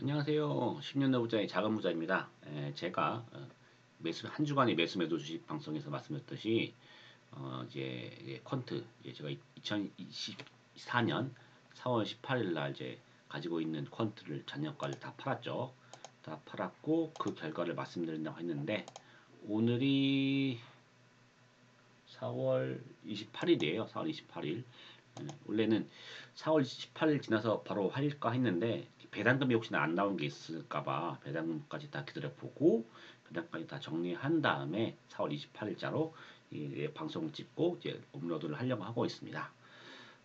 안녕하세요. 10년 내부자의 작은 부자입니다. 제가 매수 한 주간의 매수 매도 주식 방송에서 말씀드렸듯이 이제 퀀트 제가 2024년 4월 18일 날 이제 가지고 있는 퀀트를 잔여가를 다 팔았죠. 다 팔았고 그 결과를 말씀드린다고 했는데 오늘이 4월 28일이에요. 4월 28일. 원래는 4월 18일 지나서 바로 할까 했는데 배당금이 혹시나 안 나온 게 있을까봐 배당금까지 다 기다려보고 배당까지 다 정리한 다음에 4월 28일자로 방송을 찍고 이제 업로드를 하려고 하고 있습니다.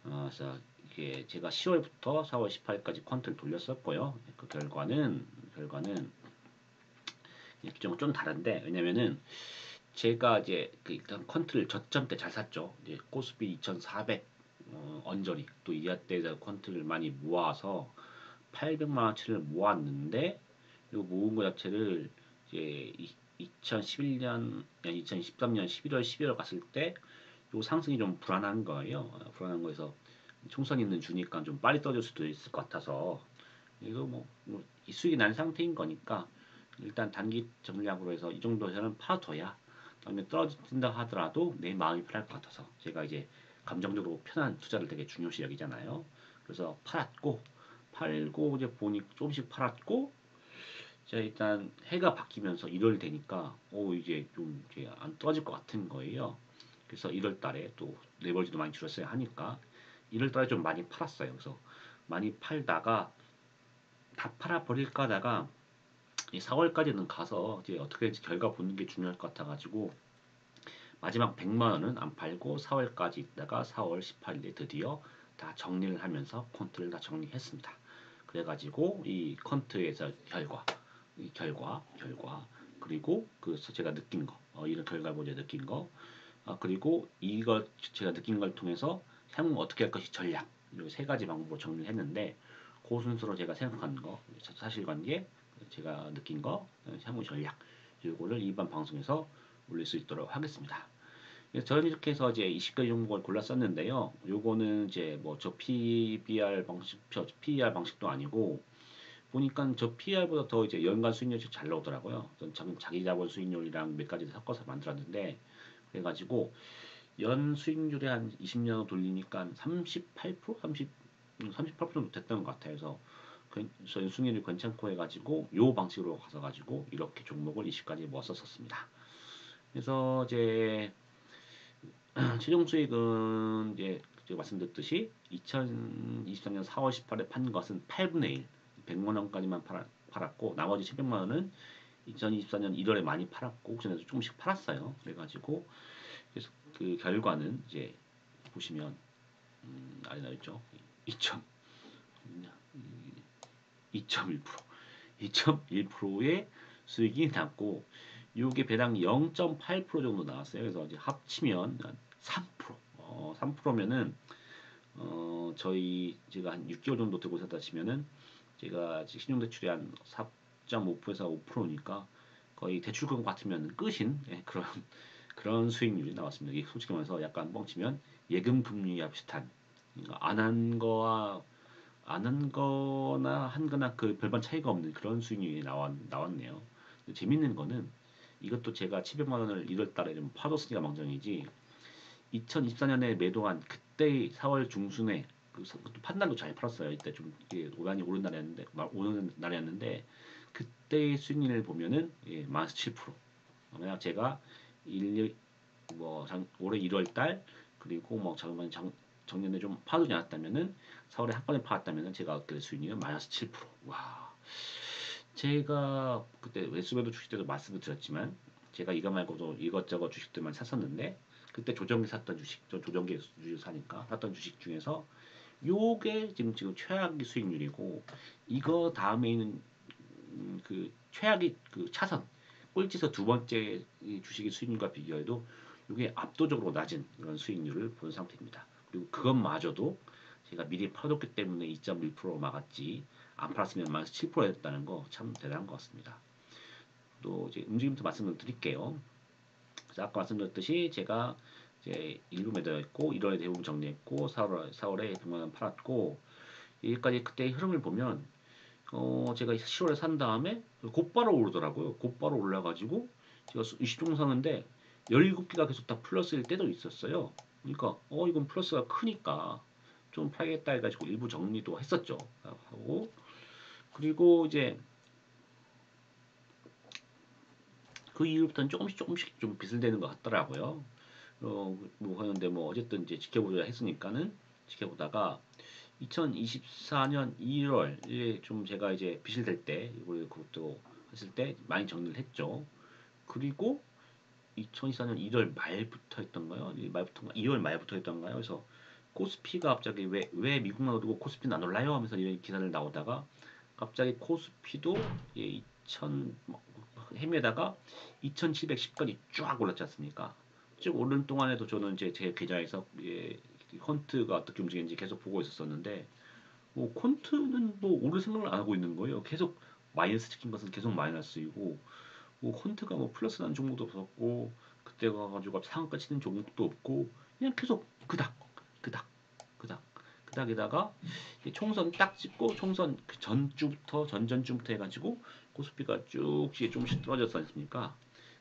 그래서 이게 제가 10월부터 4월 18일까지 퀀트를 돌렸었고요. 그 결과는 좀 다른데 왜냐면은 제가 이제 그 일단 퀀트를 저점 때 잘 샀죠. 이제 코스피 2,400 언저리 또 이하대에서 퀀트를 많이 모아서 800만 원치를 모았는데 이 모은 거 자체를 이제 2011년, 2013년 11월, 12월 갔을 때 요 상승이 좀 불안한 거예요. 불안한 거에서 총선 있는 주니까 좀 빨리 떨어질 수도 있을 것 같아서 이거 이 수익이 난 상태인 거니까 일단 단기 전략으로 해서 이 정도에서는 파둬야 다음에 떨어진다 하더라도 내 마음이 편할 것 같아서 제가 이제 감정적으로 편한 투자를 되게 중요시 여기잖아요. 그래서 팔고 이제 보니 조금씩 팔았고 제가 일단 해가 바뀌면서 1월 되니까 이제 좀 이제 안 떨어질 것 같은 거예요. 그래서 1월 달에 또 레버리지도 많이 줄였어야 하니까 1월 달에 좀 많이 팔았어요. 그래서 많이 팔다가 다 팔아 버릴까 하다가 4월까지는 가서 이제 어떻게 될지 결과 보는 게 중요할 것 같아가지고 마지막 100만 원은 안 팔고 4월까지 있다가 4월 18일에 드디어 다 정리를 하면서 콘트를 다 정리했습니다. 그래가지고 이 콘트에서 결과 그리고 그 제가 느낀 거 이런 결과를 보자 느낀 거 그리고 이거 제가 느낀 걸 통해서 향후 어떻게 할 것이 전략 이 세 가지 방법으로 정리를 했는데 그 순서로 제가 생각한 거 사실관계 제가 느낀 거 향후 전략 이거를 이번 방송에서 올릴 수 있도록 하겠습니다. 저는 이렇게 해서 이제 20가지 종목을 골랐었는데요. 요거는 이제 뭐 저 PBR 방식, PER 방식도 아니고 보니까 저 PER보다 더 이제 연간 수익률이 잘 나오더라고요. 저는 자기 자본 수익률이랑 몇 가지 섞어서 만들었는데 그래가지고 연 수익률이 한 20년 돌리니까 38%, 38% 정도 됐던 것 같아요. 그래서 수익률이 괜찮고 해가지고 요 방식으로 가서 가지고 이렇게 종목을 20가지 모았었습니다. 그래서 이제 최종 수익은 이제 제가 말씀드렸듯이 2023년 4월 18일에 판 것은 8분의 1, 100만 원까지만 팔았고 나머지 700만 원은 2024년 1월에 많이 팔았고 그전에도 조금씩 팔았어요. 그래가지고 그래서 그 결과는 이제 보시면 아래 나와 있죠. 2점 2.1% 2.1%의 수익이 났고 이게 배당 0.8% 정도 나왔어요. 그래서 이제 합치면 3%. 3%면은 저희 제가 한 6개월 정도 들고 있었다 치면은 제가 신용대출이 한 4.5%에서 5%니까 거의 대출금 같으면 끝인 그런 수익률이 나왔습니다. 이게 솔직히 말해서 약간 뻥치면 예금 금리와 비슷한 그러니까 안 한 거나 한 거나 그 별반 차이가 없는 그런 수익률이 나왔네요. 재밌는 거는 이것도 제가 700만 원을 1월 달에 좀 팔았으니까 망정이지 2024년에 매도한 그때 4월 중순에 그것도 판단도 잘 팔았어요. 이때 좀 이게 많이 오르는 날이었는데 그때의 수익률을 보면은 마이너스 7%. 만약 제가 1, 올해 1월 달 그리고 뭐 작년에 좀 파두지 않았다면은 4월에 한 번에 팔았다면은 제가 얻게 될 수익률은 마이너스 7%. 와. 제가 그때 웨스베도 주식 때도 말씀을 드렸지만 제가 이거 말고도 이것저것 주식들만 샀었는데 그때 조정기 샀던 주식, 조정기 주식 사니까 샀던 주식 중에서 요게 지금 최악의 수익률이고 이거 다음에 있는 그 최악의 그 차선 꼴찌에서 두 번째 이 주식의 수익률과 비교해도 이게 압도적으로 낮은 그런 수익률을 본 상태입니다. 그리고 그것마저도 제가 미리 팔았기 때문에 2.1% 막았지 안 팔았으면 마이너스 7%였다는 거 참 대단한 것 같습니다. 또 이제 움직임부터 말씀을 드릴게요. 그래서 아까 말씀드렸듯이 제가 이제 1부 매도했고 1월에 대부분 정리했고 4월에 100만 원 팔았고 여기까지 그때 흐름을 보면 제가 10월에 산 다음에 곧바로 오르더라고요. 곧바로 올라가지고 제가 20종 사는데 17개가 계속 다 플러스일 때도 있었어요. 그러니까 이건 플러스가 크니까 좀 팔겠다 해가지고 일부 정리도 했었죠. 하고 그리고 이제 그 이후부터는 조금씩 좀 비슬되는 것 같더라고요. 뭐 하는데 뭐 어쨌든 이제 지켜보자 했으니까는 지켜보다가 2024년 1월에 좀 제가 이제 비실될 때 이걸 그것도 했을 때 많이 정리를 했죠. 그리고 2024년 1월 말부터 했던가요? 2월 말부터 했던가요? 그래서 코스피가 갑자기 왜 미국만 오르고 코스피는 안 올라요? 하면서 이런 기사를 나오다가 갑자기 코스피도 2000 헤매다가 2710까지 쫙 올랐지 않습니까? 쭉 오른 동안에도 저는 이제 제 계좌에서 콘트가 어떻게 움직이는지 계속 보고 있었었는데 콘트는 뭐 오를 생각을 안 하고 있는 거예요. 계속 마이너스 찍힌 것은 계속 마이너스이고 콘트가 뭐 플러스 난 종목도 없었고 그때 가가지고 상한가 치는 종목도 없고 그냥 계속 그닥 그닥 그닥 그닥에다가 총선 딱 찍고 총선 그 전주부터 전전주부터 해가지고 코스피가 쭉 조금씩 떨어졌지 않습니까?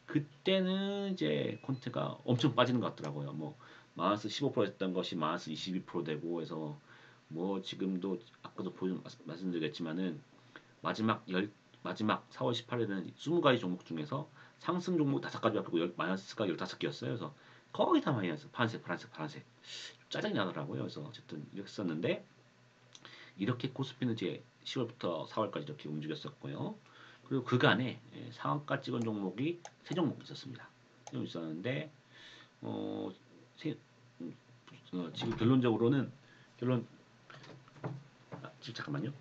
그때는 이제 콘트가 엄청 빠지는 것 같더라고요. 뭐 마이너스 15%였던 것이 마이너스 22% 되고 해서 뭐 지금도 아까도 말씀드렸지만은 마지막 마지막 4월 18일은 20가지 종목 중에서 상승 종목 5가지 갖고 마이너스가 15개였어요. 그래서 거의 다 마이너스 파란색 파란색 파란색 짜증이 나더라고요. 그래서 어쨌든 이렇게 썼는데 이렇게 코스피는 이제 10월부터 4월까지 이렇게 움직였었고요. 그리고 그간에 상한가 찍은 종목이 세 종목 있었습니다. 세 종목 있었는데 어, 세, 지금 결론적으로는 결론 지금 잠깐만요.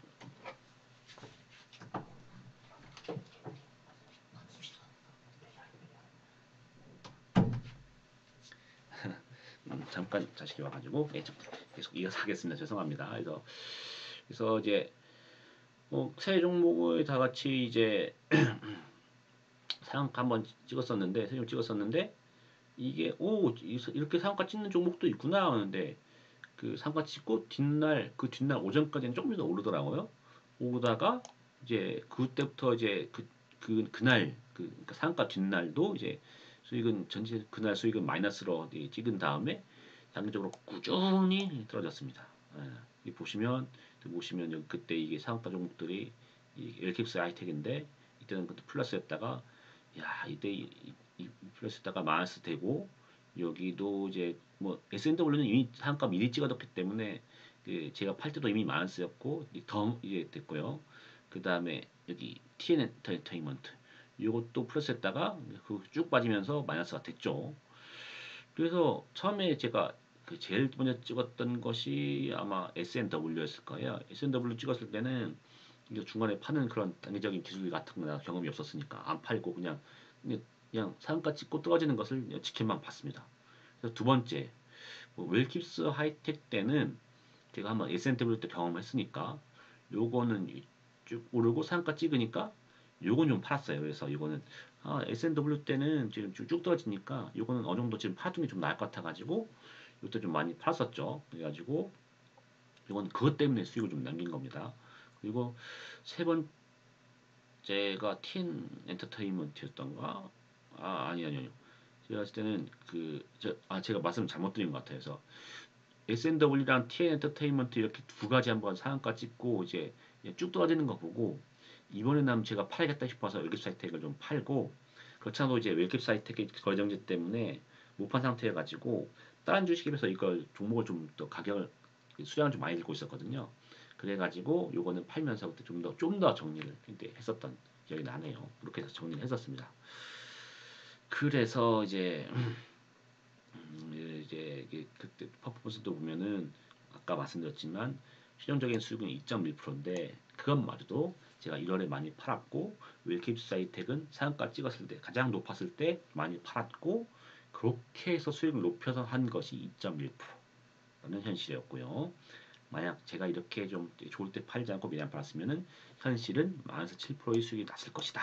잠깐 자식이 와가지고 계속 이어서 하겠습니다. 죄송합니다. 그래서 이제 세 종목을 다 같이 이제 상한가 한번 찍었었는데 세 종 찍었었는데 이게 이렇게 상한가 찍는 종목도 있구나 하는데 그 상한가 찍고 뒷날 오전까지는 조금 더 오르더라고요. 오르다가 이제 그때부터 이제 그날 그러니까 상한가 뒷날도 이제 수익은 전체 그날 수익은 마이너스로 찍은 다음에 단기적으로 꾸준히 떨어졌습니다. 이 보시면 여기 그때 이게 상한가 종목들이 이 LKX 하이텍인데 이때는 그때 플러스였다가 이때 이 플러스였다가 마이너스 되고 여기도 이제 뭐 S&W는 이미 상한가 미리 찍어뒀기 때문에 그 제가 팔 때도 이미 마이너스였고 더 이제 됐고요. 그 다음에 여기 TN 엔터테인먼트 이것도 플러스였다가 쭉 빠지면서 마이너스가 됐죠. 그래서 처음에 제가 그 제일 먼저 찍었던 것이 아마 S&W였을 거예요. S&W 찍었을 때는 이제 중간에 파는 그런 단기적인 기술 같은 거나 경험이 없었으니까 안 팔고 그냥 상가 찍고 떨어지는 것을 지켜만 봤습니다. 그래서 두 번째 웰킵스 하이텍 때는 제가 한번 S&W 때 경험했으니까 요거는 쭉 오르고 상가 찍으니까 요건 좀 팔았어요. 그래서 이거는 S&W 때는 지금 쭉 떨어지니까 요거는 어느 정도 지금 파동이 좀 나을 것 같아가지고 이때 좀 많이 팔았었죠. 그래가지고 이건 그것 때문에 수익을 좀 남긴 겁니다. 그리고 세 번째가 TN 엔터테인먼트였던가? 아니요. 제가 봤을 때는 제가 말씀 잘못 드린 것 같아요. 그래서 S&W랑 TN 엔터테인먼트 이렇게 두 가지 한번 상한가 찍고 이제 쭉 떨어지는 거 보고 이번에는 제가 팔겠다 싶어서 웰캡 사이텍을 좀 팔고 그렇지 않아도 이제 웰캡 사이텍의 거래정지 때문에 못 판 상태여 가지고 다른 주식에서 이걸 종목을 좀 더 가격을 수량을 좀 많이 들고 있었거든요. 그래가지고 요거는 팔면서 그때 좀 더 정리를 그때 했었던 기억이 나네요. 그렇게 해서 정리를 했었습니다. 그래서 이제 그때 퍼포먼스도 보면은 아까 말씀드렸지만 실용적인 수익은 2.1%인데 그것마저도 제가 1월에 많이 팔았고 웰케이프 사이텍은 상한가 찍었을 때 가장 높았을 때 많이 팔았고 그렇게 해서 수익을 높여서 한 것이 2.1%라는 현실이었고요. 만약 제가 이렇게 좀 좋을 때 팔지 않고 미리 팔았으면은 현실은 마이너스 7%의 수익이 났을 것이다.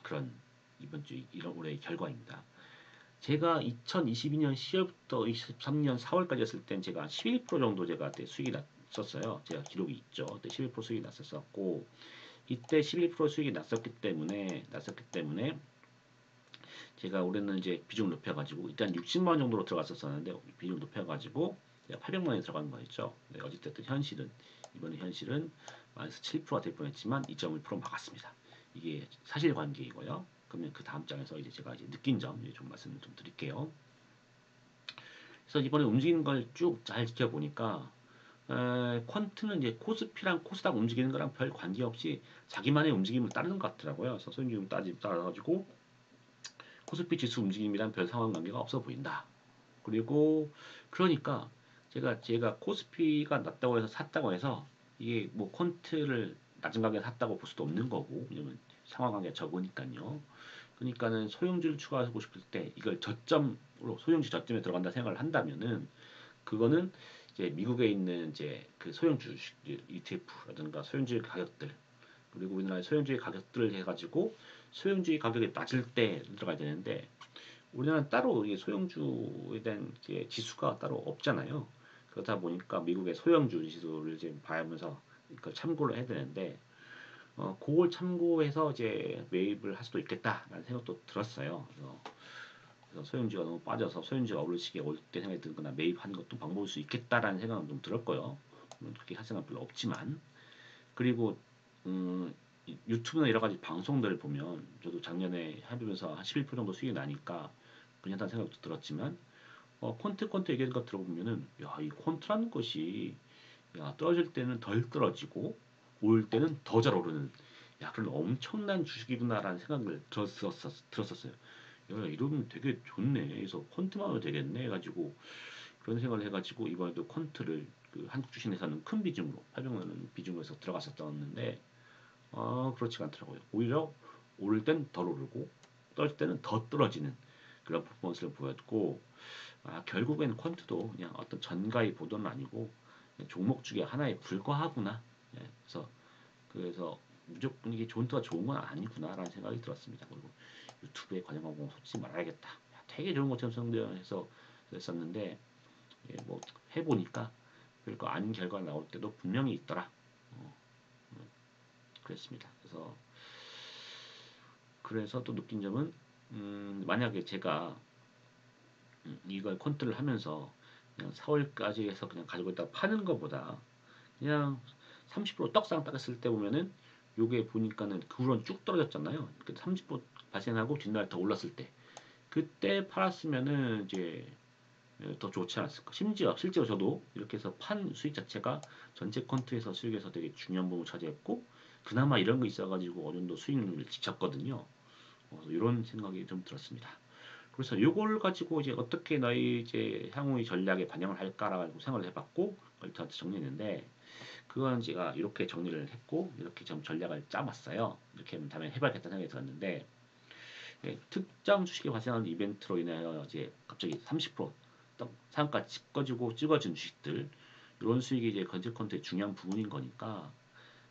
그런 이번 주 이런 올해의 결과입니다. 제가 2022년 10월부터 23년 4월까지 했을 땐 제가 11% 정도 제가 그때 수익이 났었어요. 제가 기록이 있죠. 그때 11% 수익이 났었고 이때 11% 수익이 났었기 때문에 제가 올해는 이제 비중을 높여가지고 일단 60만 원 정도로 들어갔었었는데 비중을 높여가지고 제가 800만 원에 들어간 거였죠. 네, 어쨌든 이번에 현실은 마이너스 7%가 될 뻔했지만 2.1% 막았습니다. 이게 사실관계이고요. 그러면 그 다음 장에서 이제 제가 이제 느낀 점 좀 말씀을 좀 드릴게요. 그래서 이번에 움직이는 걸 쭉 잘 지켜보니까 퀀트는 이제 코스피랑 코스닥 움직이는 거랑 별 관계없이 자기만의 움직임을 따르는 것 같더라고요. 그래서 소형주를 따라가지고 코스피 지수 움직임이랑 별 상관 관계가 없어 보인다. 그리고 그러니까 제가 코스피가 낮다고 해서 샀다고 해서 이게 뭐 퀀트를 낮은 가격에 샀다고 볼 수도 없는 거고 왜냐면 상황 관계가 적으니까요. 그러니까는 소형주를 추가하고 싶을 때 이걸 저점으로 소형주 저점에 들어간다 생각을 한다면은 그거는 이제 미국에 있는 이제 그 소형주 ETF라든가 소형주의 가격들 그리고 우리나라의 소형주의 가격들을 해가지고 소형주의 가격이 낮을 때 들어가야 되는데 우리나라는 따로 이게 소형주에 대한 이제 지수가 따로 없잖아요. 그러다 보니까 미국의 소형주 지수를 지금 봐야면서 이걸 참고를 해야 되는데 그걸 참고해서 이제 매입을 할 수도 있겠다라는 생각도 들었어요. 그래서 소형주가 너무 빠져서 소형주가 오르시게 올 때 생각이 들거나 매입하는 것도 방법일 수 있겠다라는 생각은 좀 들었고요. 물론 그렇게 할 생각은 별로 없지만 그리고 유튜브나 여러 가지 방송들을 보면 저도 작년에 해보면서 한 11% 정도 수익이 나니까 괜찮다는 생각도 들었지만 콘트 얘기하는 거 들어보면은 야, 이 콘트라는 것이 야, 떨어질 때는 덜 떨어지고 오를 때는 더 잘 오르는 야, 그런 엄청난 주식이구나라는 생각을 들었었어요. 야, 이러면 되게 좋네. 그래서 콘트만 하면 되겠네 해가지고 그런 생각을 해가지고 이번에도 콘트를 그 한국 주식에서는 큰 비중으로 800만 원 비중으로 해서 들어갔었었는데 그렇지가 않더라고요. 오히려 오를 땐 덜 오르고 떨어질 때는 더 떨어지는 그런 퍼포먼스를 보였고 결국에는 퀀트도 그냥 어떤 전가의 보도는 아니고 종목 중에 하나에 불과하구나. 예, 그래서 무조건 이게 존트가 좋은 건 아니구나라는 생각이 들었습니다. 그리고 유튜브에 관련 광고 솔직히 말아야겠다. 되게 좋은 것처럼 성대해서 했었는데 뭐 해보니까 별거 아닌 결과가 나올 때도 분명히 있더라. 어, 그랬습니다. 그래서 또 느낀 점은 만약에 제가 이걸 컨트롤 하면서 그냥 4월까지 해서 그냥 가지고 있다가 파는 것보다 그냥 30% 떡상 따랐을 때 보면은 요게 보니까는 그 후로는 쭉 떨어졌잖아요. 30% 발생하고 뒷날 더 올랐을 때 그때 팔았으면은 이제 더 좋지 않았을까. 심지어 실제로 저도 이렇게 해서 판 수익 자체가 전체 컨트에서 수익에서 되게 중요한 부분을 차지했고 그나마 이런 거 있어가지고 어느 정도 수익률을 지켰거든요. 이런 생각이 좀 들었습니다. 그래서 이걸 가지고 이제 어떻게 너희 이제 향후의 전략에 반영을 할까라고 생각을 해봤고 그걸 저한테 정리했는데 그건 제가 이렇게 정리를 했고 이렇게 좀 전략을 짜봤어요. 이렇게 하면 다음에 해봐야겠다는 생각이 들었는데 특정 주식에 발생하는 이벤트로 인하여 이제 갑자기 30% 상한가 찍어준 주식들 이런 수익이 이제 건설컨트의 중요한 부분인 거니까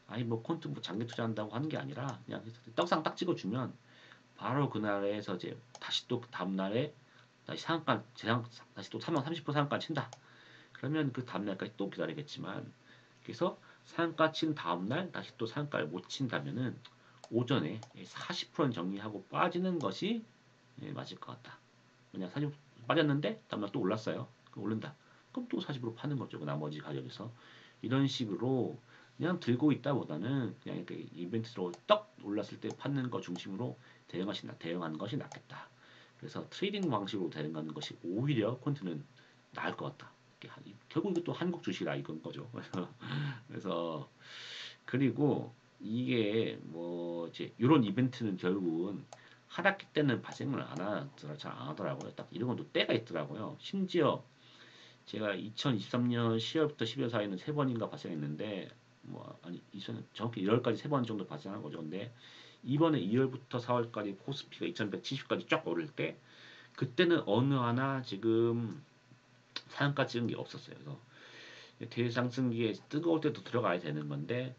아니 뭐 콘트 뭐 장기 투자한다고 하는 게 아니라 그냥 떡상 딱 찍어주면 바로 그날에서 이제 다시 또 다음 날에 다시 상한가 다시 또 30% 상한가 친다. 그러면 그 다음 날까지 또 기다리겠지만 그래서 상한가 친 다음 날 다시 또 상한가를 못 친다면은 오전에 40%는 정리하고 빠지는 것이 맞을 것 같다. 그냥 40% 빠졌는데 다음날 또 올랐어요. 그럼 오른다. 그럼 또 40% 파는 거죠. 그 나머지 가격에서 이런 식으로 그냥 들고 있다보다는 그냥 이렇게 이벤트로 떡 올랐을 때 파는 거 중심으로 대응하는 것이 낫겠다. 그래서 트레이딩 방식으로 대응하는 것이 오히려 콘트는 나을 것 같다. 결국 이것도 한국 주식이라 이건 거죠. 그래서 그리고 이게 뭐 이제 이런 이벤트는 결국은 하락기 때는 발생을 잘 안 하더라고요. 딱 이런 것도 때가 있더라고요. 심지어 제가 2023년 10월부터 12월 사이에는 세 번인가 발생했는데 뭐 아니 정확히 1월까지 세 번 정도 발생한 거죠. 근데 이번에 2월부터 4월까지 코스피가 2170까지 쫙 오를 때 그때는 어느 하나 지금 상한가 찍은 게 없었어요. 그래서 대상승기에 뜨거울 때도 들어가야 되는 건데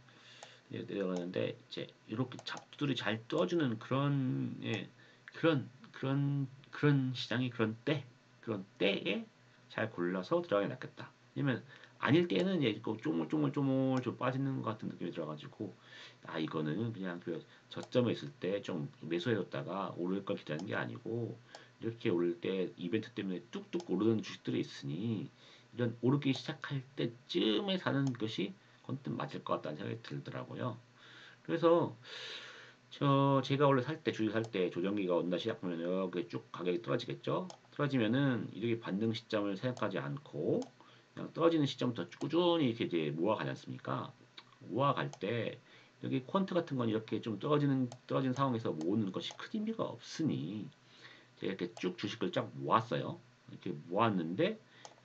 내려가는데 이제 이렇게 잡두들이 잘 떠주는 그런 그런 시장이 그런 때에 잘 골라서 들어가야 낫겠다. 왜냐면 아닐 때는 이제 그 쪼물쪼물쪼물 좀 빠지는 것 같은 느낌이 들어가지고 아 이거는 그냥 그 저점에 있을 때 좀 매수해뒀다가 오를 걸 기다리는 게 아니고 이렇게 오를 때 이벤트 때문에 뚝뚝 오르는 주식들이 있으니 이런 오르기 시작할 때쯤에 사는 것이 건뜻 맞을 것 같다는 생각이 들더라고요. 그래서 제가 원래 살 때 주식 살 때 조정기가 온다 시작하면 이렇게 쭉 가격이 떨어지겠죠. 떨어지면은 이렇게 반등 시점을 생각하지 않고 그냥 떨어지는 시점부터 꾸준히 이렇게 이제 모아가지 않습니까? 모아갈 때 여기 퀀트 같은 건 이렇게 좀 떨어진 상황에서 모으는 것이 큰 의미가 없으니 제가 이렇게 쭉 주식을 쫙 모았어요. 이렇게 모았는데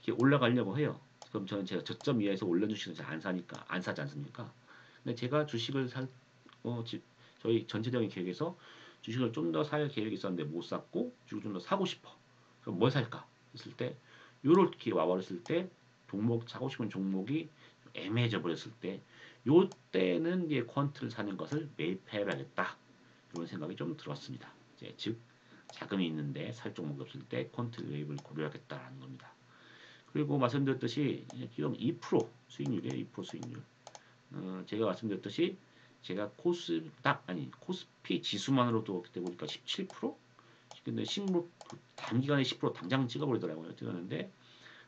이렇게 올라가려고 해요. 그럼 저는 제가 저점 이하에서 올려준 주식은 잘 안 사니까 안 사지 않습니까? 근데 제가 주식을 저희 전체적인 계획에서 주식을 좀 더 살 계획이 있었는데 못 샀고 주식을 좀 더 사고 싶어. 그럼 뭘 살까? 했을 때 요렇게 와버렸을 때 종목 사고 싶은 종목이 애매해져 버렸을 때 요때는 이제 퀀트를 사는 것을 매입해야겠다. 이런 생각이 좀 들었습니다. 이제 즉 자금이 있는데 살 종목이 없을 때 퀀트 매입을 고려하겠다라는 겁니다. 그리고 말씀드렸듯이 지금 2% 수익률이에요. 2% 수익률. 제가 말씀드렸듯이 제가 코스피 지수만으로도 그때 보니까 17%? 근데 단기간에 10% 당장 찍어버리더라고요. 찍었는데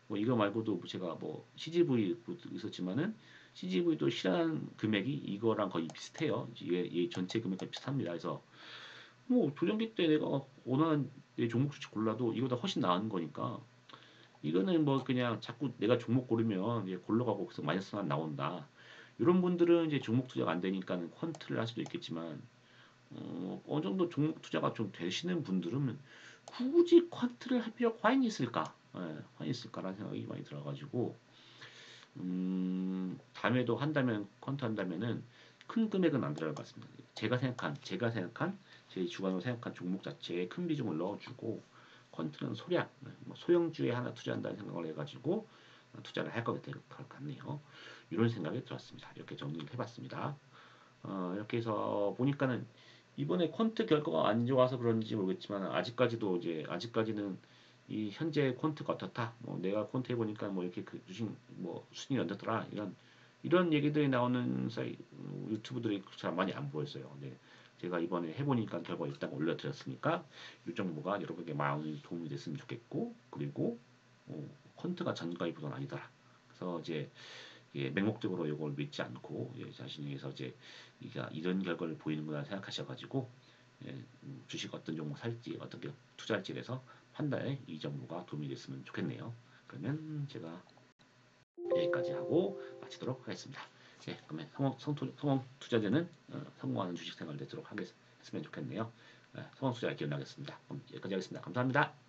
뭐 이거 말고도 제가 뭐 CGV 있었지만은 CGV도 실현 금액이 이거랑 거의 비슷해요. 얘 전체 금액과 비슷합니다. 그래서 뭐 조정기 때 내가 원하는 내 종목 수치 골라도 이거보다 훨씬 나은 거니까 이거는 뭐 그냥 자꾸 내가 종목 고르면 이제 골라가고 계속 마이너스만 나온다. 이런 분들은 이제 종목 투자가 안 되니까는 퀀트를 할 수도 있겠지만 어느 정도 종목 투자가 좀 되시는 분들은 굳이 퀀트를 할 필요가 과연 있을까? 예, 과연 있을까라는 생각이 많이 들어가지고 다음에도 한다면 퀀트 한다면은 큰 금액은 안 들어갈 것 같습니다. 제가 생각한 제 주관으로 생각한 종목 자체에 큰 비중을 넣어주고 퀀트는 소량 뭐 소형주에 하나 투자한다는 생각을 해가지고 투자를 할 것 같네요. 이런 생각이 들었습니다. 이렇게 정리를 해봤습니다. 이렇게 해서 보니까는 이번에 퀀트 결과가 안 좋아서 그런지 모르겠지만 아직까지는 이 현재 퀀트가 어떻다. 뭐 내가 퀀트 해보니까 뭐 이렇게 그 주식 뭐 순위 어떻더라 이런 얘기들이 나오는 유튜브들이 잘 많이 안 보였어요. 근데 제가 이번에 해보니까 결과 일단 올려드렸으니까 이 정보가 여러분에게 많이 도움이 됐으면 좋겠고 그리고 퀀트가 전가이보다는 아니더라. 그래서 이제 맹목적으로 이걸 믿지 않고 자신에서 이제 이런 결과를 보이는구나 생각하셔가지고 주식 어떤 종목 살지 어떻게 투자할지에 대해서 판단에 이 정보가 도움이 됐으면 좋겠네요. 그러면 제가 여기까지 하고 마치도록 하겠습니다. 그러면 성공 투자자는 성공하는 주식 생활 되도록 하겠으면 좋겠네요. 성공 투자 기원하겠습니다. 그럼 여기까지 하겠습니다. 감사합니다.